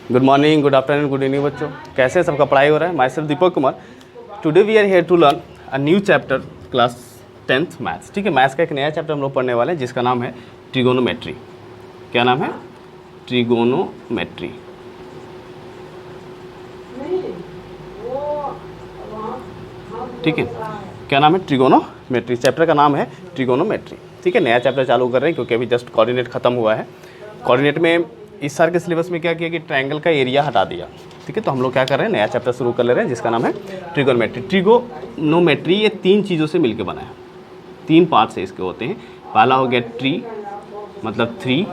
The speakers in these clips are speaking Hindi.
Good morning, good afternoon, good evening बच्चों। कैसे सबका पढ़ाई हो रहा है? Myself Deepak Kumar. Today we are here to learn a new chapter, class 10th maths. ठीक है, मैथ्स का एक नया चैप्टर हम लोग पढ़ने वाले हैं जिसका नाम है ट्रिगोनोमेट्री। क्या नाम है? ट्रिगोनोमेट्री। ठीक है, क्या नाम है? ट्रिगोनोमेट्री। चैप्टर का नाम है ट्रिगोनोमेट्री। ठीक है, नया चैप्टर चालू कर रहे हैं क्योंकि अभी जस्ट कोऑर्डिनेट खत्म हुआ है। कोऑर्डिनेट में इस साल के सिलेबस में क्या किया कि ट्रायंगल का एरिया हटा दिया। ठीक है, तो हम लोग क्या कर रहे हैं, नया चैप्टर शुरू कर ले रहे हैं जिसका नाम है ट्रिगोनोमेट्री। ट्रिगोनोमेट्री ये 3 चीज़ों से मिलकर बना है, 3 पार्ट से इसके होते हैं। पहला हो गया ट्री, मतलब 3।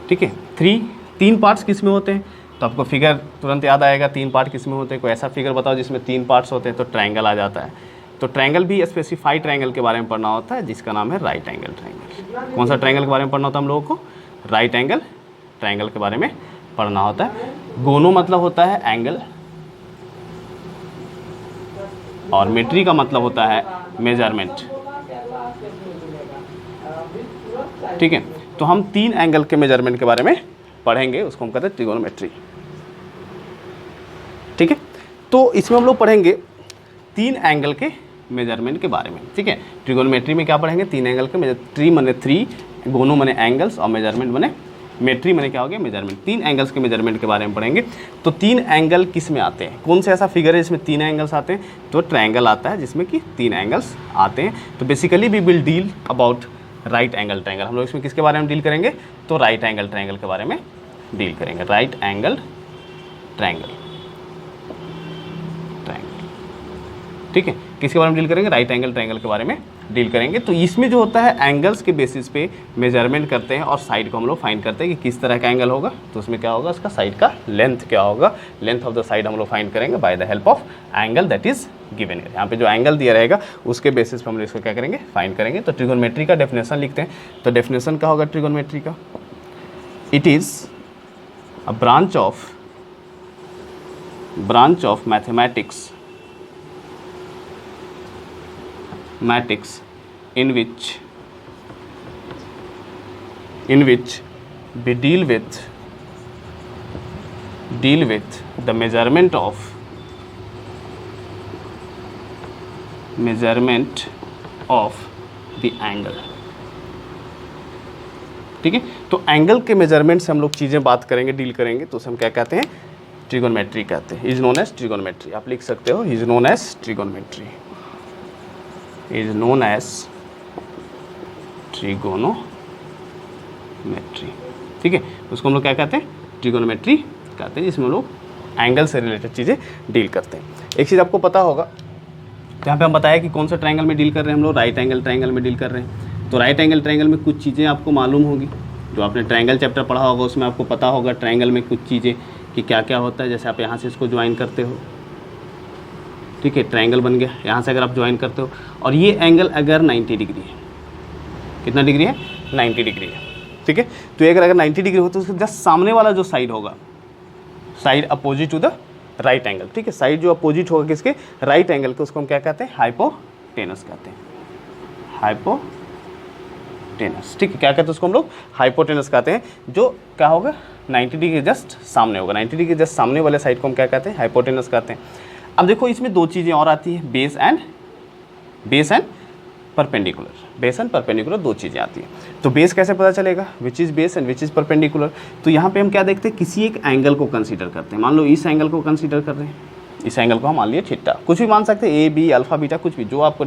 ठीक है, 3 पार्ट्स किस में होते हैं? तो आपको फिगर तुरंत याद आएगा 3 पार्ट किस में होते हैं। कोई ऐसा फिगर बताओ जिसमें 3 पार्ट्स होते हैं, तो ट्रायंगल आ जाता है। तो ट्रायंगल भी स्पेसिफाइड ट्रायंगल के बारे में पढ़ना होता है जिसका नाम है राइट एंगल ट्रायंगल। कौन सा ट्रायंगल के बारे में पढ़ना होता है हम लोगों को? राइट एंगल ट्रायंगल के बारे में पढ़ना होता है। गोनो मतलब होता है एंगल, और मेट्री का मतलब होता है मेजरमेंट। ठीक है, तो हम 3 एंगल के मेजरमेंट के बारे में पढ़ेंगे, उसको हम कहते हैं ट्रिगोनोमेट्री। ठीक है, तो इसमें हम लोग पढ़ेंगे 3 एंगल के मेजरमेंट के बारे में। ठीक है, ट्रिगोनोमेट्री में क्या पढ़ेंगे? 3 एंगल के मेजर। ट्री माने 3, गोनो माने एंगल्स, और मेजरमेंट माने मेट्री माने क्या हो गया? मेजरमेंट। 3 एंगल्स के मेजरमेंट के बारे में पढ़ेंगे। तो 3 एंगल किस में आते हैं? कौन सा ऐसा फिगर है जिसमें 3 एंगल्स आते हैं? तो ट्रायंगल आता है जिसमें कि 3 एंगल्स आते हैं। तो basically we will deal about right angle triangle. हम लोग इसमें किसके बारे में डील करेंगे? तो राइट एंगल ट्रायंगल के बारे में डील करेंगे। Right angle triangle. ठीक है, किसके बारे में डील करेंगे? राइट एंगल ट्रायंगल के बारे में डील करेंगे। तो इसमें जो होता है एंगल्स के बेसिस पे मेजरमेंट करते हैं और साइड को हम लोग फाइंड करते हैं कि किस तरह का एंगल होगा। तो उसमें क्या होगा? उसका साइड का लेंथ क्या होगा? लेंथ ऑफ द साइड हम लोग फाइंड करेंगे by the help of angle that is given. यहाँ पे जो एंगल दिया रहेगा उसके बेसिस पे हम लोग इसको क्या करेंगे? फाइंड करेंगे। तो ट्रिगोनोमेट्री का डेफिनेशन लिखते हैं। तो डेफिनेशन क्या होगा ट्रिगोनोमेट्री का? It is a branch of mathematics in which we deal with the measurement of the angle। ठीक है, तो एंगल के मेजरमेंट से हम लोग चीज़ें बात करेंगे, डील करेंगे, तो उसे हम क्या कहते हैं? ट्रिगोनोमेट्री कहते हैं। Is known as trigonometry. आप लिख सकते हो is known as trigonometry. is known as trigonometry। ठीक है, उसको हम लोग क्या कहते हैं? ट्रिगोनोमेट्री कहते हैं, जिसमें हम लोग एंगल से रिलेटेड चीज़ें डील करते हैं। एक चीज़ आपको पता होगा, यहाँ पे हम बताया कि कौन सा ट्रायंगल में डील कर रहे हैं हम लोग? राइट एंगल ट्रायंगल में डील कर रहे हैं। तो राइट एंगल ट्रायंगल में कुछ चीज़ें आपको मालूम होगी, जो आपने ट्रायंगल चैप्टर पढ़ा होगा उसमें आपको पता होगा ट्रायंगल में कुछ चीज़ें कि क्या क्या होता है। जैसे आप यहाँ से इसको ज्वाइन करते हो, ठीक है, ट्रायंगल बन गया। यहाँ से अगर आप ज्वाइन करते हो और ये एंगल अगर 90 डिग्री है, कितना डिग्री है? 90 डिग्री है। ठीक है, तो ये अगर 90 डिग्री हो तो उसके जस्ट सामने वाला जो साइड होगा, side opposite to the right angle. ठीक है, साइड जो अपोजिट होगा किसके? राइट एंगल के, उसको हम क्या कहते हैं? हाइपोटेनस कहते हैं। हाइपोटेनस। ठीक है, क्या कहते हैं उसको हम लोग? हाइपोटेनस कहते हैं। जो क्या होगा? 90 डिग्री जस्ट सामने होगा। 90 डिग्री जस्ट सामने वाले साइड को हम क्या कहते हैं? हाइपोटेनस कहते हैं। अब देखो इसमें 2 चीज़ें और आती है, base and perpendicular. Base and perpendicular 2 चीज़ें आती हैं। तो बेस कैसे पता चलेगा? Which is base and which is perpendicular. तो यहाँ पे हम क्या देखते हैं? किसी एक एंगल को कंसीडर करते हैं। मान लो इस एंगल को कंसीडर कर रहे हैं, इस एंगल को हम मान लिए थीटा। कुछ भी मान सकते हैं, ए बी अल्फा बीटा, कुछ भी जो आपको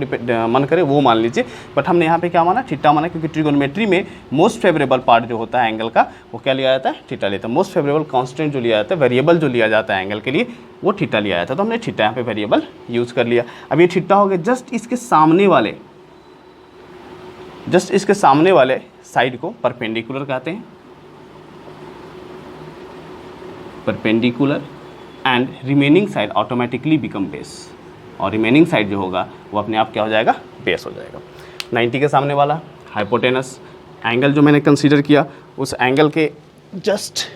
मन करे वो मान लीजिए। बट हमने यहाँ पे क्या माना? थीटा माना, क्योंकि ट्रिगोनोमेट्री में मोस्ट फेवरेबल पार्ट जो होता है एंगल का, वो क्या लिया जाता है? थीटा लेता है। मोस्ट फेवरेबल कांस्टेंट जो लिया जाता है, वेरिएबल जो लिया जाता है एंगल के लिए, वो थीटा लिया जाता है। तो हमने थीटा यहाँ पे वेरिएबल यूज़ कर लिया। अब ये थीटा हो गया जस्ट इसके सामने वाले साइड को परपेंडिकुलर कहते हैं। Perpendicular and remaining side automatically become base. और रिमेनिंग साइड जो होगा वो अपने आप क्या हो जाएगा? बेस हो जाएगा। 90 के सामने वाला हाइपोटेनस एंगल जो मैंने कंसीडर किया, उस एंगल के जस्ट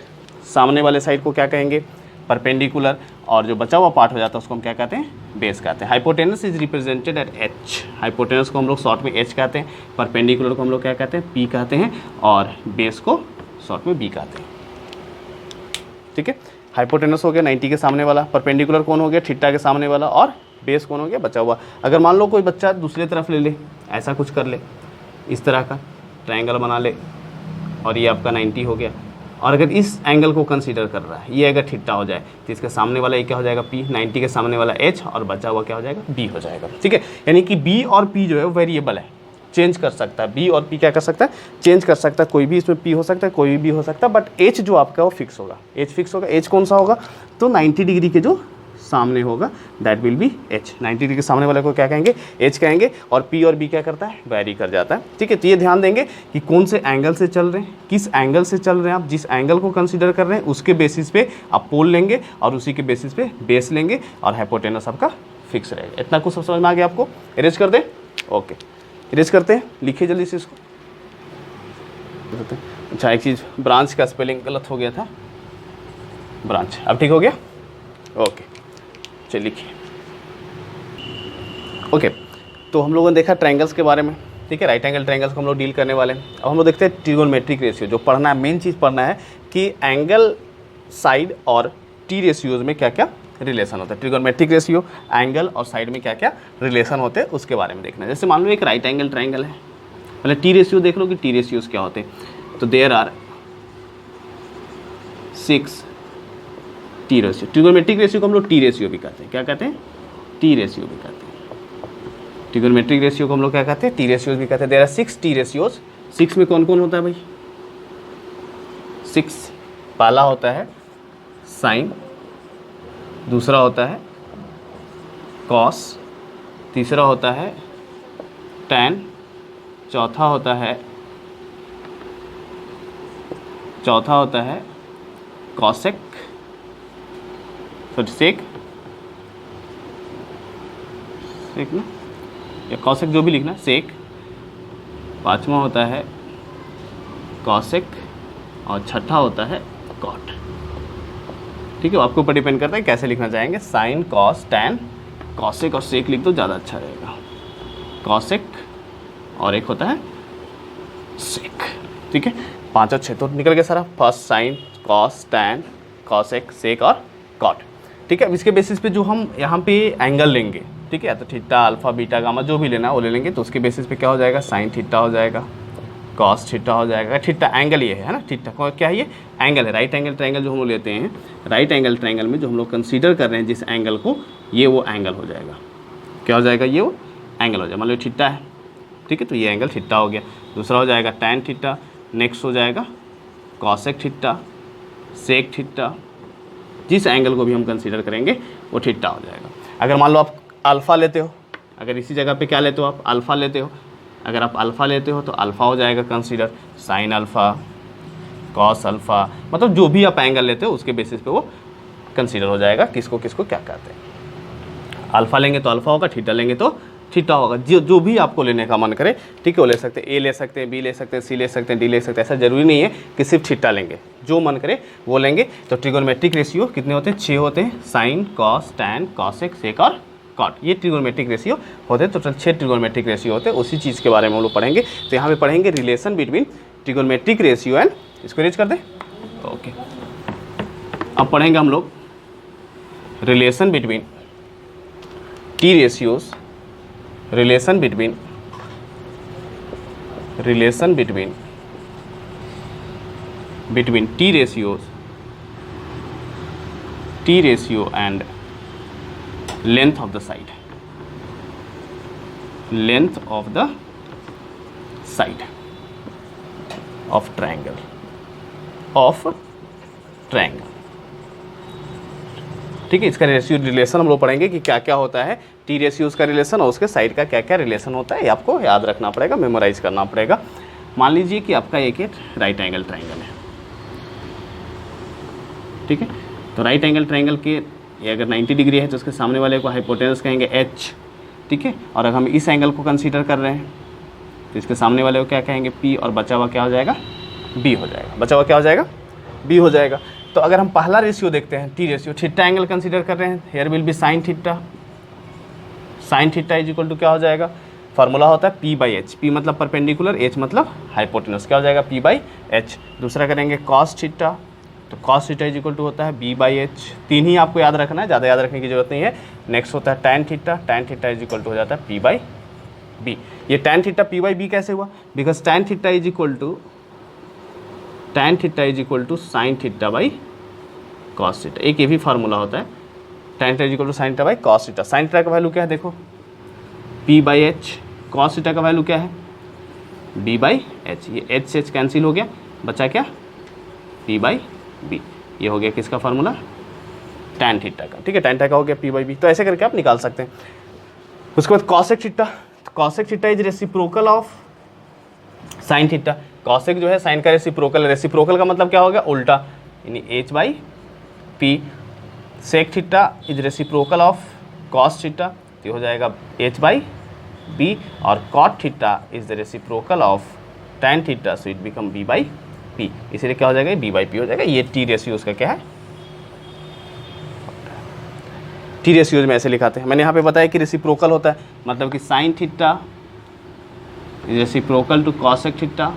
सामने वाले साइड को क्या कहेंगे? परपेंडिकुलर। और जो बचा हुआ पार्ट हो जाता है उसको हम क्या कहते हैं? बेस कहते हैं। Hypotenuse is represented at H. Hypotenuse को हम लोग शॉर्ट में एच कहते हैं, परपेंडिकुलर को हम लोग क्या कहते हैं? पी कहते हैं, और बेस को शॉर्ट में बी कहते हैं। ठीक है। हाइपोटेनस हो गया 90 के सामने वाला, परपेंडिकुलर कौन हो गया थीटा के सामने वाला, और बेस कौन हो गया बचा हुआ। अगर मान लो कोई बच्चा दूसरी तरफ ले ले, ऐसा कुछ कर ले, इस तरह का ट्रायंगल बना ले और ये आपका 90 हो गया, और अगर इस एंगल को कंसीडर कर रहा है, ये अगर थीटा हो जाए तो इसके सामने वाला ये क्या हो जाएगा P, 90 के सामने वाला H, और बचा हुआ क्या हो जाएगा B हो जाएगा, ठीक है। यानी कि B और P जो है वो वेरिएबल है, चेंज कर सकता है। B और P क्या कर सकता है, चेंज कर सकता है। कोई भी इसमें P हो सकता है, कोई भी हो सकता है, बट H जो आपका वो फिक्स होगा। H फिक्स होगा। H कौन सा होगा, तो 90 डिग्री के जो सामने होगा that will be H। 90 degree के सामने वाले को क्या कहेंगे, H कहेंगे, और P और B क्या करता है, वैरी कर जाता है, ठीक है। तो ये ध्यान देंगे कि कौन से एंगल से चल रहे हैं, किस एंगल से चल रहे हैं, आप जिस एंगल को कंसीडर कर रहे हैं उसके बेसिस पे आप पोल लेंगे और उसी के बेसिस पे बेस लेंगे, और हाइपोटेनस आपका फिक्स रहेगा। इतना कुछ समझ में आ गया आपको। इरेज कर दें, ओके इरेज करते हैं, लिखिए जल्दी से इसको। अच्छा एक चीज़, ब्रांच का स्पेलिंग गलत हो गया था, ब्रांच अब ठीक हो गया, ओके चलिए लिखिए। ओके तो हम लोगों ने देखा ट्रायंगल्स के बारे में, ठीक है। राइट एंगल ट्रायंगल्स को हम लोग डील करने वाले हैं। अब हम लोग देखते हैं ट्रिगोनोमेट्रिक रेशियो। जो पढ़ना है, मेन चीज़ पढ़ना है कि एंगल, साइड और टी रेशियोज में क्या क्या रिलेशन होता है। ट्रिगोनोमेट्रिक रेशियो, एंगल और साइड में क्या क्या रिलेशन होते हैं उसके बारे में देखना है। जैसे मान लो एक राइट एंगल ट्रायंगल है, पहले टी रेशियो देख लो कि टी रेशियोज क्या होते हैं। तो there are 6 T ratio. Trigonometric ratio को हम लोग टी रेशियो भी कहते हैं। क्या कहते हैं, टी रेशियो भी कहते हैं। ट्रिगोनोमेट्रिक रेशियो को हम लोग क्या कहते हैं, टी रेशियोज भी कहते हैं। There are 6 T ratios. 6 में कौन कौन होता है भाई, 6 पहला होता है साइन, दूसरा होता है कॉस, तीसरा होता है टैन, चौथा होता है कॉसेक, सेक ना, या कॉसेक जो भी लिखना, सेक। पांचवा होता है कॉसेक, और छठा होता है कॉट, ठीक है। आपके ऊपर डिपेंड करता है कैसे लिखना चाहेंगे, साइन, कॉस, टैन, कॉसेक और सेक लिख दो, ज़्यादा अच्छा रहेगा। कॉसेक और एक होता है सेक, ठीक है। 5 और 6 तो निकल गया सारा। First sine, cos, tan, cosec, sec और कॉट, ठीक है। अब इसके बेसिस पे जो हम यहाँ पे एंगल लेंगे, ठीक है, तो थीटा, अल्फा, बीटा, गामा जो भी लेना है वो ले लेंगे। तो उसके बेसिस पे क्या हो जाएगा, साइन थीटा हो जाएगा, कॉस थीटा हो जाएगा। थीटा एंगल ये है ना, थीटा क्या है, ये एंगल है। राइट एंगल ट्रायंगल जो हम लोग लेते हैं, राइट एंगल ट्रायंगल में जो हम लोग कंसीडर कर रहे हैं जिस एंगल को, ये वो एंगल हो जाएगा। क्या हो जाएगा, ये वो एंगल हो जाएगा। मान लो थीटा है, ठीक है, तो ये एंगल थीटा हो गया। दूसरा हो जाएगा टैन थीटा, नेक्स्ट हो जाएगा कॉसेक थीटा, सेक थीटा। जिस एंगल को भी हम कंसीडर करेंगे वो थीटा हो जाएगा। अगर मान लो आप अल्फ़ा लेते हो, अगर इसी जगह पे क्या लेते हो आप, अल्फ़ा लेते हो, अगर आप अल्फ़ा लेते हो तो अल्फ़ा हो जाएगा consider sine alpha, cos alpha, मतलब जो भी आप एंगल लेते हो उसके बेसिस पे वो कंसीडर हो जाएगा किसको किसको क्या कहते हैं। अल्फ़ा लेंगे तो अल्फ़ा होगा, थीटा लेंगे तो थीटा होगा। जो भी आपको लेने का मन करे, ठीक है, वो ले सकते हैं। ए ले सकते हैं, बी ले सकते हैं, सी ले सकते हैं, डी ले सकते हैं। ऐसा जरूरी नहीं है कि सिर्फ थीटा लेंगे, जो मन करे वो लेंगे। तो ट्रिगोनोमेट्रिक रेशियो कितने होते हैं, 6 होते हैं। Sign, cos, tan, cosec, sec और कॉट, ये ट्रिगोनोमेट्रिक रेशियो होते हैं। टोटल 6 ट्रिगोनोमेट्रिक रेशियो होते हैं। उसी चीज़ के बारे में हम लोग पढ़ेंगे। तो यहाँ पे पढ़ेंगे relation between trigonometric ratio and, इसको रीच कर दें, ओके। अब पढ़ेंगे हम लोग relation between T ratios, relation between T ratio and length of the side, length of the side of triangle, ठीक है। इसका रेशियो रिलेशन हम लोग पढ़ेंगे कि क्या क्या होता है, टी रेशियोज का रिलेशन और उसके साइड का क्या क्या रिलेशन होता है। ये आपको याद रखना पड़ेगा, मेमोराइज करना पड़ेगा। मान लीजिए कि आपका एक राइट एंगल ट्रायंगल है, ठीक है। तो राइट एंगल ट्रायंगल के ये अगर 90 डिग्री है तो उसके सामने वाले को हाइपोटेनस कहेंगे H, ठीक है। और अगर हम इस एंगल को कंसीडर कर रहे हैं तो इसके सामने वाले को क्या कहेंगे, P, और बचा हुआ क्या हो जाएगा, B हो जाएगा। बचा हुआ क्या हो जाएगा, B हो जाएगा। तो अगर हम पहला रेशियो देखते हैं, T ratio, theta angle consider कर रहे हैं, here will be sine theta. Sine theta is equal to क्या हो जाएगा, फार्मूला होता है P/H। P मतलब परपेंडिकुलर, H मतलब हाइपोटेनस। क्या हो जाएगा, P/H। दूसरा करेंगे कॉस थीटा, तो cos theta is equal to होता है b बाई एच। 3 ही आपको याद रखना है, ज़्यादा याद रखने की जरूरत नहीं है। नेक्स्ट होता है tan theta is equal to हो जाता है p बाई बी। ये tan theta p by B कैसे हुआ? Because tan theta is equal to sine theta by cos theta. एक ये भी फार्मूला होता है, tan theta is equal to sine theta by cos theta. Sine theta का वैल्यू क्या है देखो, p by H. Cos theta का वैल्यू क्या है, b बाई एच। ये एच से एच कैंसिल हो गया, बचा क्या, p बाई बी। ये हो गया किसका फार्मूला, tan थीटा का। ठीक है, tan थीटा का हो गया p बाई बी। तो ऐसे करके आप निकाल सकते हैं। उसके बाद cosec theta, cosec theta is reciprocal of sine theta. Cosec जो है साइन का रेसिप्रोकल, रेसिप्रोकल का मतलब क्या होगा, उल्टा, यानी h by P. Sec theta is reciprocal of cos theta, तो हो जाएगा h बाई बी। और cot theta is the reciprocal of tan theta, so it become b by P. इसीलिए क्या हो जाएगा, b बाई पी हो जाएगा। ये टी रेशियो उसका क्या है, टी रेशियोज में ऐसे लिखाते हैं। मैंने यहाँ पे बताया कि रेसिप्रोकल होता है, मतलब कि sine theta is reciprocal to cosec theta,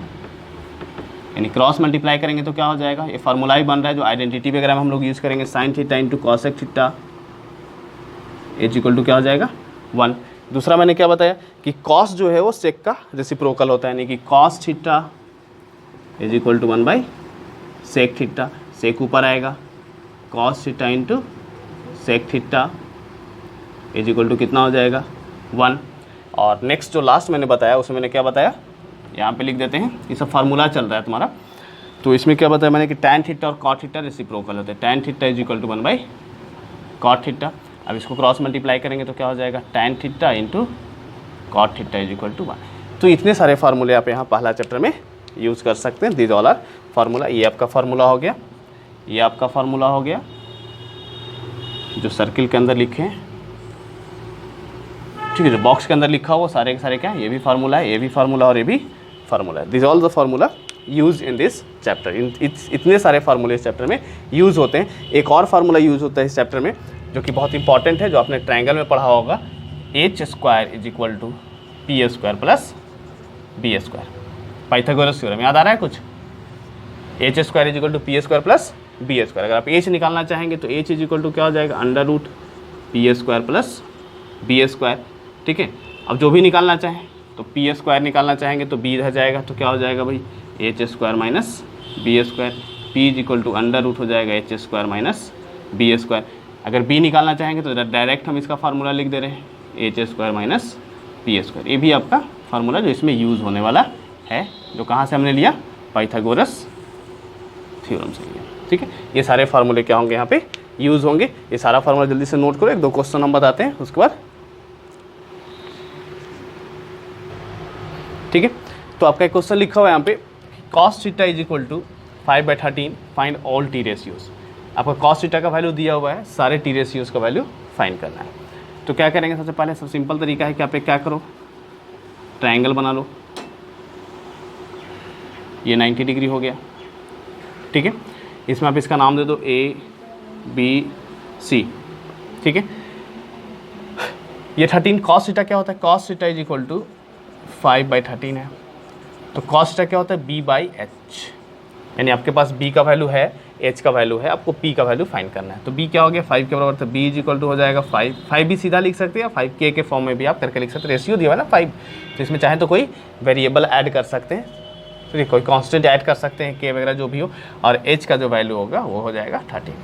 यानी क्रॉस मल्टीप्लाई करेंगे तो क्या हो जाएगा, ये फार्मूला ही बन रहा है जो आइडेंटिटी वगैरह में हम लोग यूज़ करेंगे। Sine theta into cosec theta is equal to क्या हो जाएगा, 1। दूसरा मैंने क्या बताया कि कॉस जो है वो सेक का रेसिप्रोकल होता है, यानी कि cos theta is equal to 1 by sec theta. Sec ऊपर आएगा, cos theta into sec theta is equal to कितना हो जाएगा, 1। और नेक्स्ट जो लास्ट मैंने बताया उसमें मैंने क्या बताया, यहाँ पे लिख देते हैं, ये सब फार्मूला चल रहा है तुम्हारा। तो इसमें क्या बताया मैंने कि tan थीटा और cot थीटा रेसिप्रोकल होते हैं। tan theta is equal to 1 by cot theta. अब इसको क्रॉस मल्टीप्लाई करेंगे तो क्या हो जाएगा, tan theta into cot theta is equal to 1। तो इतने सारे फार्मूले आप यहाँ पहला चैप्टर में यूज़ कर सकते हैं। These all are formula. ये आपका फार्मूला हो गया, ये आपका फार्मूला हो गया जो सर्किल के अंदर लिखे हैं, ठीक है। जो बॉक्स के अंदर लिखा हुआ सारे के सारे क्या है, ये भी फार्मूला है, ये भी फार्मूला और ये भी फार्मूला है। This all the formula use in this chapter. इतने सारे फार्मूले इस चैप्टर में यूज़ होते हैं। एक और फार्मूला यूज़ होता है इस चैप्टर में जो कि बहुत इंपॉर्टेंट है, जो आपने ट्रायंगल में पढ़ा होगा, H square is equal to P square plus B square. Pythagoras theorem याद आ रहा है कुछ, H square is equal to P square plus B square. अगर आप एच निकालना चाहेंगे तो एच इज इक्वल टू क्या हो जाएगा, under root P square plus B square. ठीक है, अब जो भी निकालना चाहें तो पी स्क्वायर निकालना चाहेंगे तो बी रह जाएगा, तो क्या हो जाएगा भाई, H square minus B square. P is equal to under root हो जाएगा H square minus B square. अगर बी निकालना चाहेंगे तो डायरेक्ट हम इसका फार्मूला लिख दे रहे हैं, H square minus B square. ये भी आपका फार्मूला जो इसमें यूज़ होने वाला है, जो कहाँ से हमने लिया, पाइथागोरस थ्योरम से लिया। ठीक है, ये सारे फार्मूले क्या होंगे यहाँ पे यूज़ होंगे। ये सारा फार्मूला जल्दी से नोट करो, एक दो क्वेश्चन हम बताते हैं उसके बाद। ठीक है, तो आपका एक क्वेश्चन लिखा हुआ है यहाँ पे, cos theta is equal to 5/13 find all T ratios. आपका cos थीटा का वैल्यू दिया हुआ है, सारे टी रेशियोज का वैल्यू फाइंड करना है। तो क्या करेंगे, सबसे पहले सब सिंपल तरीका है कि आप एक क्या करो, ट्रायंगल बना लो। ये 90 डिग्री हो गया। ठीक है, इसमें आप इसका नाम दे दो A B C। ठीक है, ये 13 cos थीटा क्या होता है, cos theta is equal to 5/13 है। तो cos थीटा क्या होता है, b बाई एच, यानी आपके पास b का वैल्यू है, h का वैल्यू है, आपको p का वैल्यू फाइंड करना है। तो b क्या हो गया, 5 के बराबर, तो b इज इक्वल टू हो जाएगा 5 भी सीधा लिख सकते हैं, 5k के फॉर्म में भी आप करके लिख सकते हैं। रेशियो दिया हुआ है ना 5, तो इसमें चाहे तो कोई वेरिएबल ऐड कर सकते हैं, तो कोई कांस्टेंट ऐड कर सकते हैं, k वगैरह जो भी हो, और h का जो वैल्यू होगा वो हो जाएगा 13।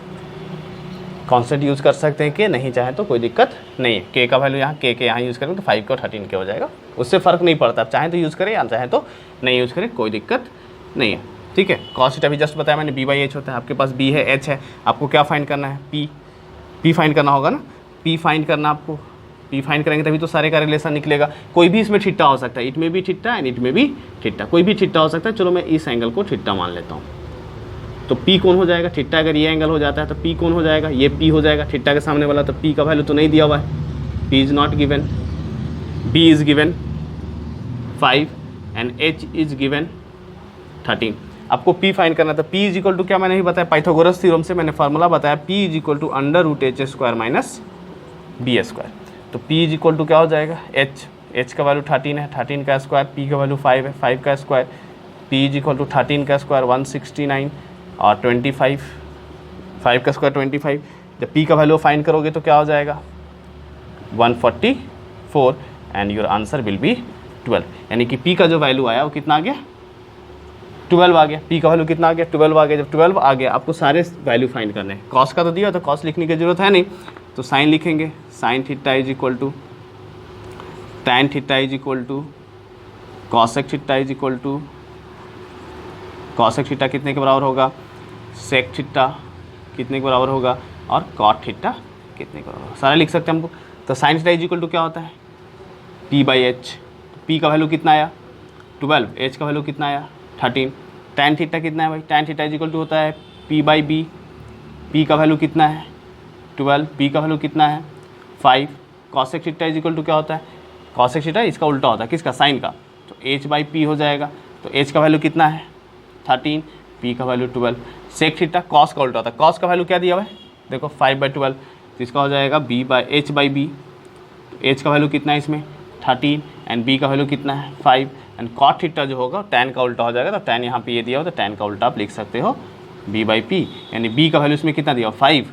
कांस्टेंट यूज़ कर सकते हैं k, नहीं चाहे तो कोई दिक्कत नहीं है। k का वैल्यू यहाँ k यहाँ यूज़ करेंगे तो 5 के और 13 के हो जाएगा, उससे फ़र्क नहीं पड़ता। आप चाहें तो यूज़ करें या चाहे तो नहीं यूज़ करें, कोई दिक्कत नहीं है। ठीक है, cos थीटा भी जस्ट बताया मैंने, b बाई एच होता है। आपके पास b है, h है, आपको क्या फाइंड करना है, p फाइंड करना होगा ना, p फाइंड करना आपको। p फाइंड करेंगे तभी तो सारे का रिलेशन निकलेगा। कोई भी इसमें थीटा हो सकता है, इट में भी थीटा एंड इट में भी थीटा, कोई भी थीटा हो सकता है। चलो मैं इस एंगल को थीटा मान लेता हूँ, तो P कौन हो जाएगा, थीटा अगर ये एंगल हो जाता है तो P कौन हो जाएगा, ये P हो जाएगा, थीटा के सामने वाला। तो P का वैल्यू तो नहीं दिया हुआ है, P is not given, B is given 5 and H is given 13। आपको P फाइंड करना था। P इज इक्वल टू क्या मैंने ही बताया, पाइथागोरस थ्योरम से मैंने फार्मूला बताया, P is equal to under root H square minus B square. तो P इज इक्वल टू क्या हो जाएगा, H का वैल्यू 13 है, 13 का स्क्वायर, P का वैल्यू 5 है, 5 का square, P is equal to 13 का स्क्वायर 169 और 25, 5 का स्क्वायर 25। जब p का वैल्यू फाइंड करोगे तो क्या हो जाएगा 144 and your answer will be 12। यानी कि p का जो वैल्यू आया वो कितना आ गया 12 आ गया। p का वैल्यू कितना आ गया 12 आ गया। जब 12 आ गया आपको सारे वैल्यू फाइंड करने हैं। कॉस का तो दिया तो कॉस लिखने की जरूरत है नहीं, तो साइन लिखेंगे। Sine theta is equal to tan theta is equal to cosec theta is equal to cosec theta कितने के बराबर होगा, सेक थीटा कितने के बराबर होगा, और कॉट थीटा कितने के बराबर होगा। सारा लिख सकते हैं हमको। तो sine theta is equal to क्या होता है p/h। p का वैल्यू कितना आया 12, h का वैल्यू कितना आया 13। टैन थीटा कितना है भाई, tan theta is equal to होता है p/b। p का वैल्यू कितना है 12, p का वैल्यू कितना है 5। Cosec theta is equal to क्या होता है, कॉसेक थीटा इसका उल्टा होता है किसका, साइन का, तो h/p हो जाएगा। तो h का वैल्यू कितना है 13, p का वैल्यू 12। सेक थीटा कॉस का उल्टा होता है। कॉस का वैल्यू क्या दिया हुआ है देखो 5/12, तो इसका हो जाएगा h/b। h का वैल्यू कितना है इसमें 13 एंड b का वैल्यू कितना है 5। एंड कॉट थीटा जो होगा टैन का उल्टा हो जाएगा, तो टैन यहाँ पे ये दिया हो तो टैन का उल्टा आप लिख सकते हो b/p। यानी b का वैल्यू इसमें कितना दिया हो 5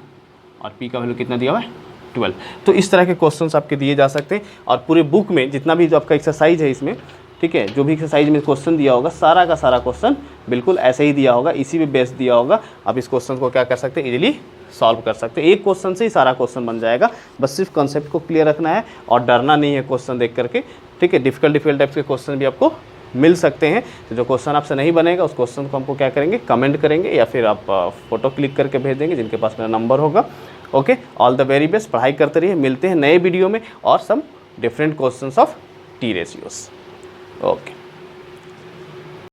और p का वैल्यू कितना दिया हुआ है 12। तो इस तरह के क्वेश्चंस आपके दिए जा सकते हैं। और पूरे बुक में जितना भी जो आपका एक्सरसाइज है इसमें, ठीक है, जो भी एक्सरसाइज में क्वेश्चन दिया होगा सारा का सारा क्वेश्चन बिल्कुल ऐसे ही दिया होगा, इसी पे बेस दिया होगा। आप इस क्वेश्चन को क्या कर सकते हैं, इजीली सॉल्व कर सकते हैं। एक क्वेश्चन से ही सारा क्वेश्चन बन जाएगा, बस सिर्फ कॉन्सेप्ट को क्लियर रखना है और डरना नहीं है क्वेश्चन देख करके, ठीक है। डिफिकल्ट टाइप्स के क्वेश्चन भी आपको मिल सकते हैं। तो जो क्वेश्चन आपसे नहीं बनेगा उस क्वेश्चन को हमको क्या करेंगे, कमेंट करेंगे या फिर आप फोटो क्लिक करके भेज देंगे जिनके पास मेरा नंबर होगा। Okay, all the very best, पढ़ाई करते रहिए। मिलते हैं नए वीडियो में और some different questions of T ratios. Okay.